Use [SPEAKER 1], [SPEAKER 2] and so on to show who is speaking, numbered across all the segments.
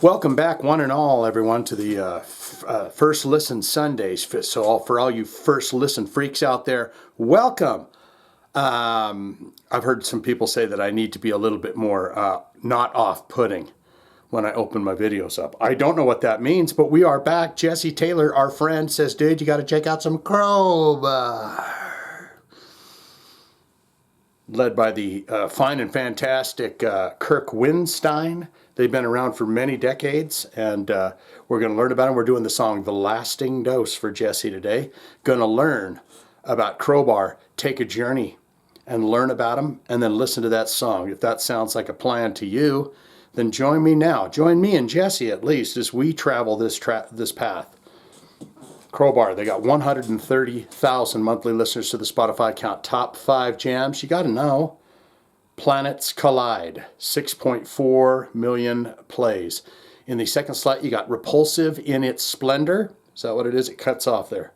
[SPEAKER 1] Welcome back, one and all, everyone, to the First Listen Sundays. So for all you First Listen freaks out there, welcome. I've heard some people say that I need to be a little bit more not off-putting when I open my videos up. I don't know what that means, but we are back. Jesse Taylor, our friend, says, dude, you got to check out some Crowbar. Led by the fine and fantastic Kirk Windstein. They've been around for many decades, and we're going to learn about them. We're doing the song The Lasting Dose for Jesse today. Going to learn about Crowbar, take a journey, and learn about them, and then listen to that song. If that sounds like a plan to you, then join me now. Join me and Jesse, at least, as we travel this path. Crowbar, they got 130,000 monthly listeners to the Spotify account. Top 5 jams, you got to know. Planets Collide, 6.4 million plays. In the second slot, you got Repulsive in Its Splendor. Is that what it is? It cuts off there.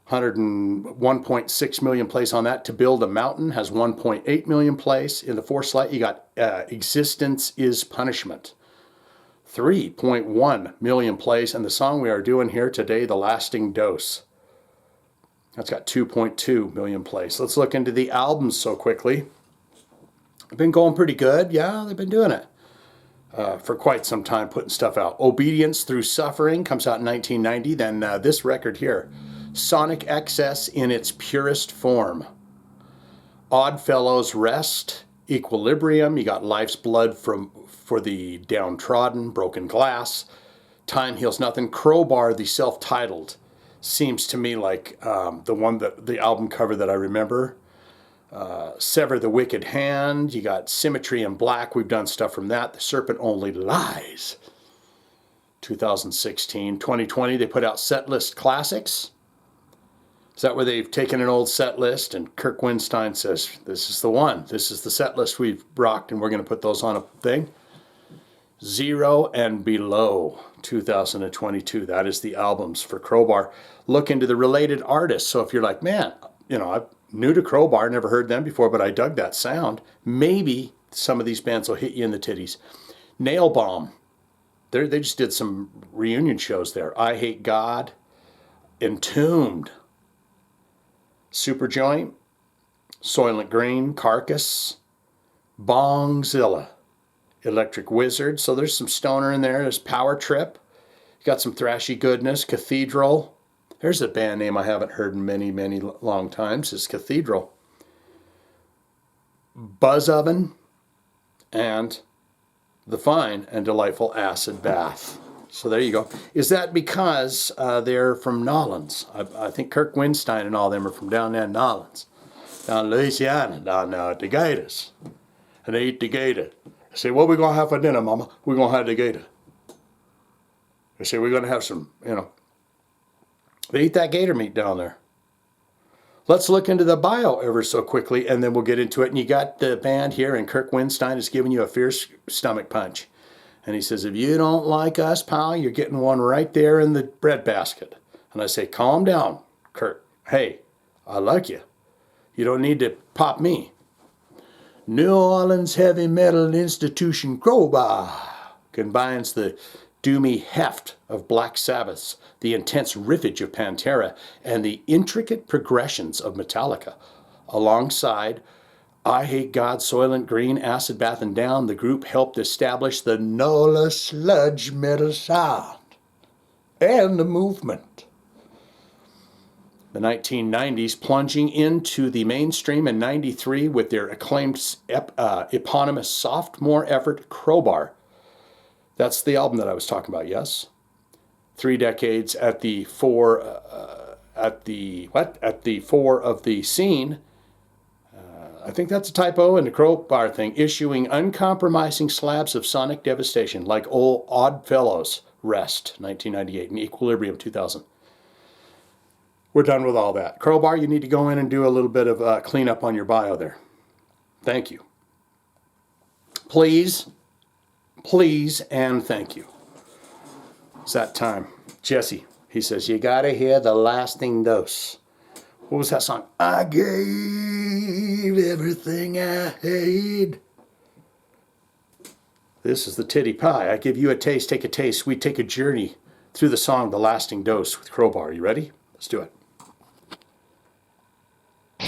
[SPEAKER 1] 101.6 million plays on that. To Build a Mountain has 1.8 million plays. In the fourth slot, you got Existence is Punishment. 3.1 million plays, and the song we are doing here today, The Lasting Dose, that's got 2.2 million plays. Let's look into the albums so quickly. They've been going pretty good. Yeah, they've been doing it for quite some time, putting stuff out. Obedience Through Suffering comes out in 1990. Then this record here, Sonic Excess in its purest form. Oddfellows Rest, Equilibrium, you got Life's Blood for the Downtrodden, Broken Glass, Time Heals Nothing. Crowbar, the self-titled, seems to me like the album cover that I remember. Sever the Wicked Hand, you got Symmetry in Black, we've done stuff from that. The Serpent Only Lies, 2016. 2020, they put out Setlist Classics. Is that where they've taken an old set list and Kirk Windstein says, this is the one. This is the set list we've rocked and we're going to put those on a thing. Zero and Below, 2022. That is the albums for Crowbar. Look into the related artists. So if you're like, man, I'm new to Crowbar, never heard them before, but I dug that sound. Maybe some of these bands will hit you in the titties. Nail Bomb. They just did some reunion shows there. I Hate God. Entombed. Superjoint, Soylent Green, Carcass, Bongzilla, Electric Wizard. So there's some stoner in there. There's Power Trip. You got some thrashy goodness. Cathedral. There's a band name I haven't heard in many, many long times. It's Cathedral. Buzz Oven, and the fine and delightful Acid Bath. So there you go. Is that because they're from Nolans? I think Kirk Windstein and all them are from down there in Nolans. Down in Louisiana, down there at the Gators. And they eat the gator. I say, what are we going to have for dinner, Mama? We're going to have the gator. They say, we're going to have some, They eat that gator meat down there. Let's look into the bio ever so quickly, and then we'll get into it. And you got the band here, and Kirk Windstein is giving you a fierce stomach punch. And he says, if you don't like us, pal, you're getting one right there in the breadbasket. And I say, calm down, Kirk. Hey, I like you. You don't need to pop me. New Orleans heavy metal institution Crowbar combines the doomy heft of Black Sabbath, the intense riffage of Pantera, and the intricate progressions of Metallica. Alongside I Hate God, Soylent Green, Acid Bath, and Down, the group helped establish the Nola sludge metal sound and the movement. The 1990s, plunging into the mainstream in 93 with their acclaimed eponymous sophomore effort, Crowbar. That's the album that I was talking about, yes? 3 decades at the fore of the scene. I think that's a typo in the Crowbar thing. Issuing uncompromising slabs of sonic devastation like old Oddfellows Rest, 1998, and Equilibrium, 2000. We're done with all that. Crowbar, you need to go in and do a little bit of cleanup on your bio there. Thank you. Please, and thank you. It's that time. Jesse, he says, you gotta hear The Lasting Dose. What was that song? I gave everything I had. This is the Titty Pie. I give you a taste, take a taste. We take a journey through the song The Lasting Dose with Crowbar. You ready? Let's do it. Oh,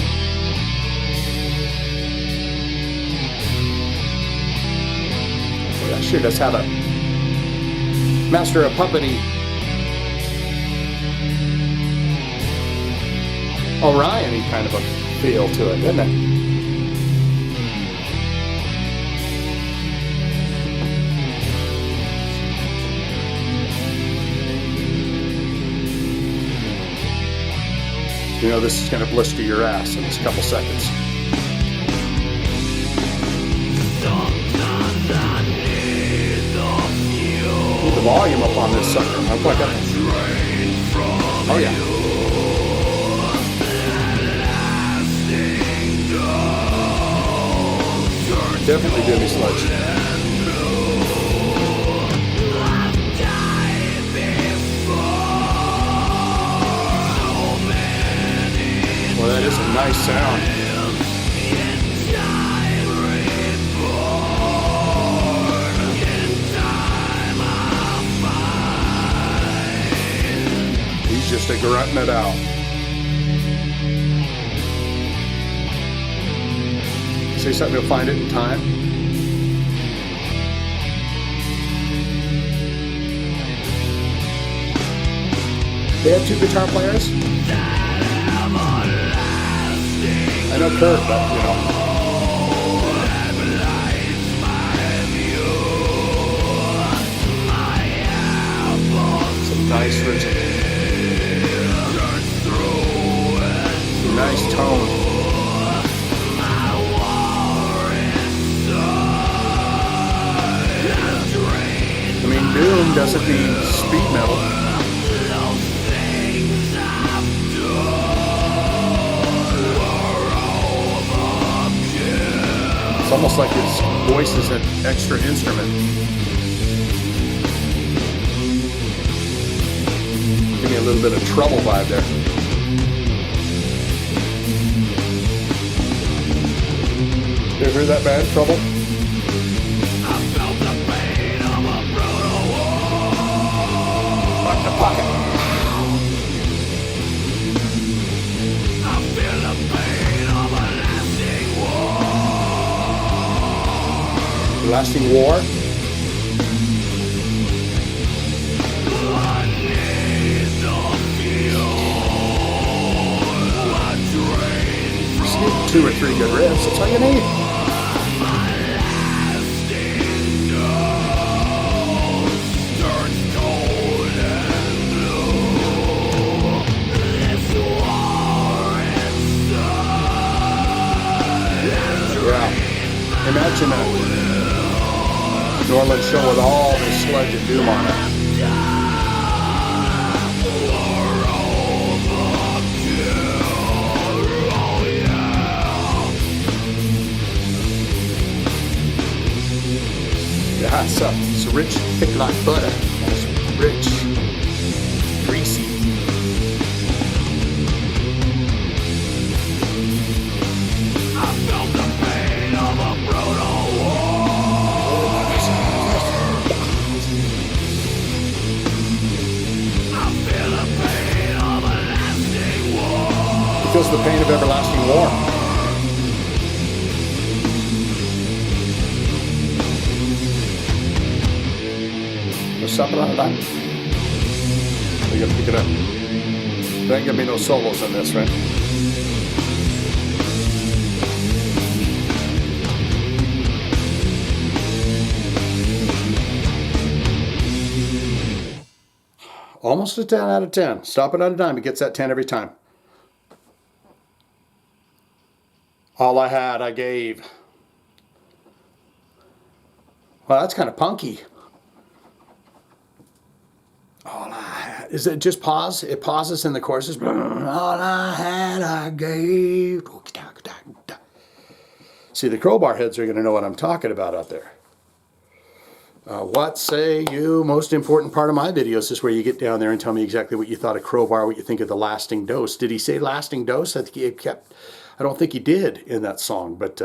[SPEAKER 1] that sure does have a Master of Puppety Orion-y kind of a feel to it, doesn't it? You know this is going to blister your ass in just a couple seconds. Keep the volume up on this sucker. I'm like a... Oh yeah. Definitely do me sludge. Well, that is a nice sound. He's just a grunting it out. Say something, you'll find it in time. They have two guitar players? I know Kirk, but you know. Some nice rhythm. Some nice tone. I mean, doom doesn't mean speed metal. It's almost like his voice is an extra instrument. Give me a little bit of trouble vibe there. You ever hear that band, Trouble? Lock the pocket. Lasting War. Just need 2 or 3 good riffs, that's all you need. Yeah. Imagine that. Nola show with all this sludge and doom on it. Yeah, it's rich, thick like butter. It's rich, greasy. I felt the pain of a brutal war. Feels the pain of everlasting war. There's something on that. We gotta pick it up. There ain't gonna be no solos on this, right? Almost a 10 out of 10. Stop it on a dime. It gets that 10 every time. All I had, I gave. Well, that's kind of punky. All I had. Is it just pause? It pauses in the choruses. All I had, I gave. See, the Crowbar heads are going to know what I'm talking about out there. What say you? Most important part of my videos is where you get down there and tell me exactly what you thought of Crowbar, what you think of The Lasting Dose. Did he say Lasting Dose? I think he kept... I don't think he did in that song, but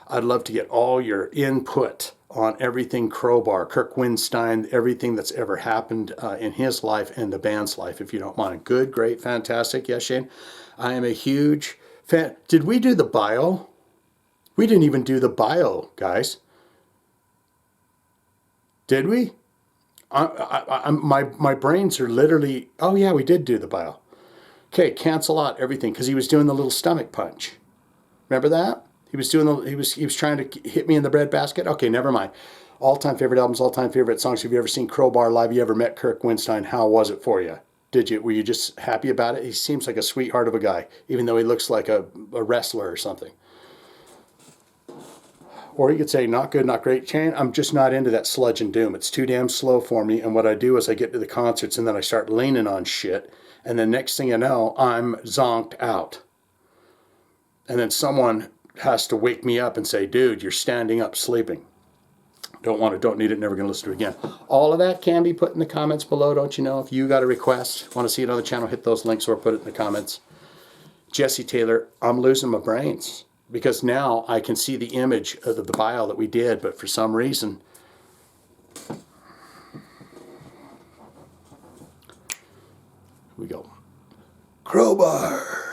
[SPEAKER 1] I'd love to get all your input on everything Crowbar, Kirk Windstein, everything that's ever happened in his life and the band's life, if you don't mind. Good, great, fantastic. Yes, Shane? I am a huge fan. Did we do the bio? We didn't even do the bio, guys. Did we? My brains are literally, oh yeah, we did do the bio. Okay, cancel out everything, because he was doing the little stomach punch. Remember that? He was doing he was trying to hit me in the breadbasket. Okay, never mind. All-time favorite albums, all-time favorite songs. Have you ever seen Crowbar live? You ever met Kirk Windstein? How was it for you? Did you? Were you just happy about it? He seems like a sweetheart of a guy, even though he looks like a wrestler or something. Or you could say, not good, not great. Shane, I'm just not into that sludge and doom. It's too damn slow for me. And what I do is I get to the concerts and then I start leaning on shit. And then next thing you know, I'm zonked out. And then someone has to wake me up and say, dude, you're standing up sleeping. Don't need it, never going to listen to it again. All of that can be put in the comments below, don't you know? If you got a request, want to see it on the channel, hit those links or put it in the comments. Jesse Taylor, I'm losing my brains. Because now I can see the image of the bio that we did, but for some reason, here we go. Crowbar.